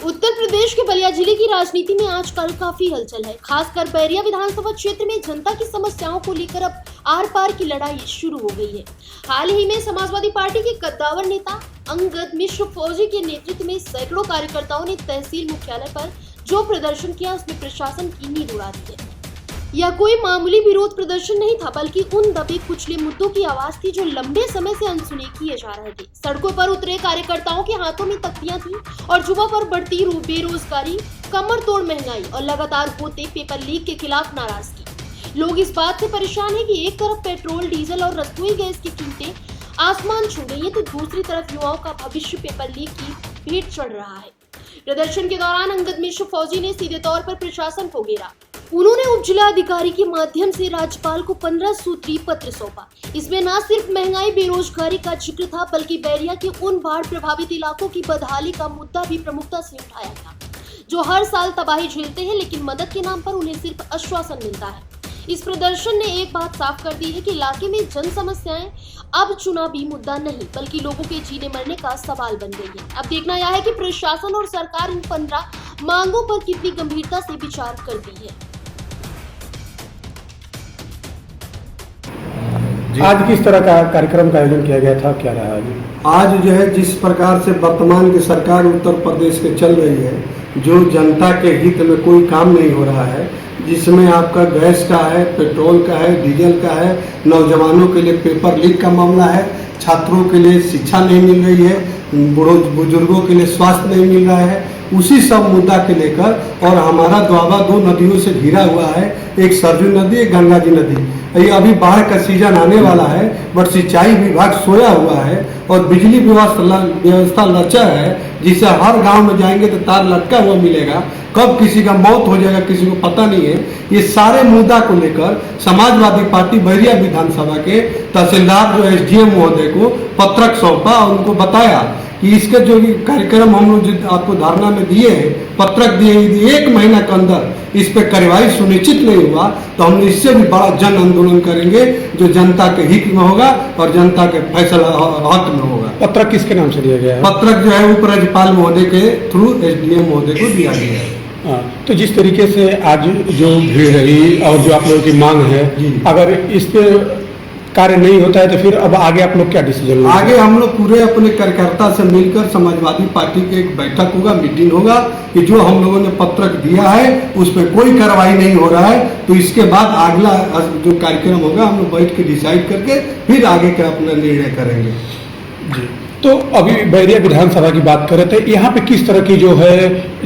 उत्तर प्रदेश के बलिया जिले की राजनीति में आजकल काफी हलचल है। खासकर बैरिया विधानसभा क्षेत्र में जनता की समस्याओं को लेकर अब आर पार की लड़ाई शुरू हो गई है। हाल ही में समाजवादी पार्टी के कद्दावर नेता अंगद मिश्र फौजी के नेतृत्व में सैकड़ों कार्यकर्ताओं ने तहसील मुख्यालय पर जो प्रदर्शन किया उसमें प्रशासन की नींद उड़ा दी है। यह कोई मामूली विरोध प्रदर्शन नहीं था, बल्कि उन दबे कुचले मुद्दों की आवाज थी जो लंबे समय से अनसुने किए जा रहे थे। सड़कों पर उतरे कार्यकर्ताओं के हाथों में तख्तियां थी और युवा पर बढ़ती बेरोजगारी, कमर तोड़ महंगाई और लगातार होते पेपर लीक के खिलाफ नाराजगी। लोग इस बात से परेशान है कि एक तरफ पेट्रोल, डीजल और रसोई गैस की कीमतें आसमान छू गई है, तो दूसरी तरफ युवाओं का भविष्य पेपर लीक की भेंट चढ़ रहा है। प्रदर्शन के दौरान अंगद मिश्र फौजी ने सीधे तौर पर प्रशासन को घेरा। उन्होंने उप जिला अधिकारी के माध्यम से राज्यपाल को 15 सूत्री पत्र सौंपा। इसमें न सिर्फ महंगाई, बेरोजगारी का जिक्र था, बल्कि बैरिया के उन बाढ़ प्रभावित इलाकों की बदहाली का मुद्दा भी प्रमुखता से उठाया गया, जो हर साल तबाही झेलते हैं, लेकिन मदद के नाम पर उन्हें सिर्फ आश्वासन मिलता है। इस प्रदर्शन ने एक बात साफ कर दी है कि इलाके में जन समस्याएं अब चुनावी मुद्दा नहीं, बल्कि लोगों के जीने मरने का सवाल बन गई है। अब देखना यह है कि प्रशासन और सरकार इन 15 मांगों पर कितनी गंभीरता से विचार करती है। आज किस तरह का कार्यक्रम का आयोजन किया गया था, क्या रहा? आज जो है जिस प्रकार से वर्तमान की सरकार उत्तर प्रदेश के चल रही है, जो जनता के हित में कोई काम नहीं हो रहा है, जिसमें आपका गैस का है, पेट्रोल का है, डीजल का है, नौजवानों के लिए पेपर लीक का मामला है, छात्रों के लिए शिक्षा नहीं मिल रही है, बूढ़ों बुजुर्गों के लिए स्वास्थ्य नहीं मिल रहा है, उसी सब मुद्दा के लेकर। और हमारा द्वाबा 2 नदियों से घिरा हुआ है, एक सरजू नदी, एक गंगा जी नदी। ये अभी बाढ़ का सीजन आने वाला है, बट सिंचाई विभाग सोया हुआ है और बिजली व्यवस्था लचा है, जिससे हर गांव में जाएंगे तो तार लटका हुआ मिलेगा। कब किसी का मौत हो जाएगा किसी को पता नहीं है। ये सारे मुद्दा को लेकर समाजवादी पार्टी बैरिया विधानसभा के तहसीलदार जो SDM महोदय को पत्रक सौंपा और उनको बताया कि इसके जो कार्यक्रम हम लोग आपको धारणा में दिए हैं, पत्रक दिए, यदि 1 महीना के अंदर इस पे कार्रवाई सुनिश्चित नहीं हुआ तो हम इससे भी बड़ा जन आंदोलन करेंगे, जो जनता के हित में होगा और जनता के फैसला हक में होगा। पत्रक किसके नाम से दिया गया है? पत्रक जो है उपराज्यपाल महोदय के थ्रू SDM महोदय को दिया गया है। तो जिस तरीके से आज जो भीड़ रही और जो आप लोगों की मांग है, अगर इस पे कार्य नहीं होता है तो फिर अब आगे आप लोग क्या डिसीजन लेंगे? आगे हम लोग पूरे अपने कार्यकर्ता से मिलकर समाजवादी पार्टी के एक बैठक होगा, मीटिंग होगा कि जो हम लोगों ने पत्रक दिया है उस पर कोई कार्रवाई नहीं हो रहा है, तो इसके बाद अगला जो कार्यक्रम होगा हम लोग बैठ के डिसाइड करके फिर आगे का अपना निर्णय करेंगे। जी, तो अभी बैरिया विधानसभा की बात कर रहे थे, यहाँ पे किस तरह की जो है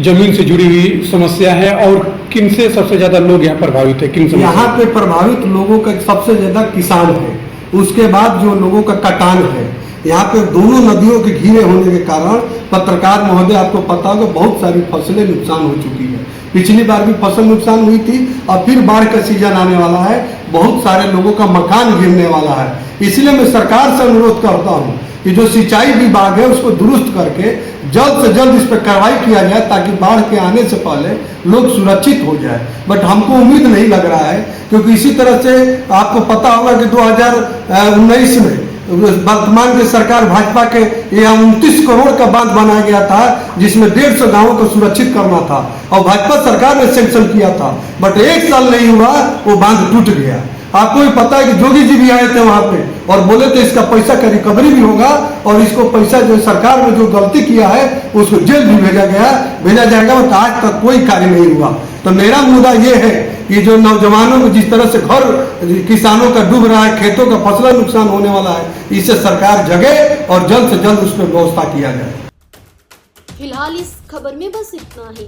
जमीन से जुड़ी हुई समस्या है और किन से सबसे ज्यादा लोग यहाँ प्रभावित है? किन यहाँ पे प्रभावित लोगों का सबसे ज्यादा किसान है, उसके बाद जो लोगों का कटान है। यहाँ पे दोनों नदियों के घिरे होने के कारण पत्रकार महोदय आपको पता होगा बहुत सारी फसलें नुकसान हो चुकी है। पिछली बार भी फसल नुकसान हुई थी और फिर बाढ़ का सीजन आने वाला है, बहुत सारे लोगों का मकान गिरने वाला है। इसलिए मैं सरकार से अनुरोध करता हूँ कि जो सिंचाई विभाग है उसको दुरुस्त करके जल्द से जल्द इस पर कार्रवाई किया जाए, ताकि बाढ़ के आने से पहले लोग सुरक्षित हो जाए। बट हमको उम्मीद नहीं लग रहा है, क्योंकि इसी तरह से आपको पता होगा कि 2019 में वर्तमान की सरकार भाजपा के 29 करोड़ का बांध बनाया गया था, जिसमें 150 गांवों को सुरक्षित करना था और भाजपा सरकार ने सैंक्शन किया था, बट 1 साल नहीं हुआ वो बांध टूट गया। आपको भी पता है कि जोगी जी भी आए थे वहां पे और बोले थे इसका पैसा का रिकवरी भी होगा और इसको पैसा जो सरकार ने जो गलती किया है उसको जेल भी भेजा जाएगा, बट आज तक कोई कार्य नहीं हुआ। तो मेरा मुद्दा ये है कि जो नौजवानों को जिस तरह से घर किसानों का डूब रहा है, खेतों का फसल नुकसान होने वाला है, इससे सरकार जगे और जल्द से जल्द उस पर व्यवस्था किया जाए। फिलहाल इस खबर में बस इतना ही।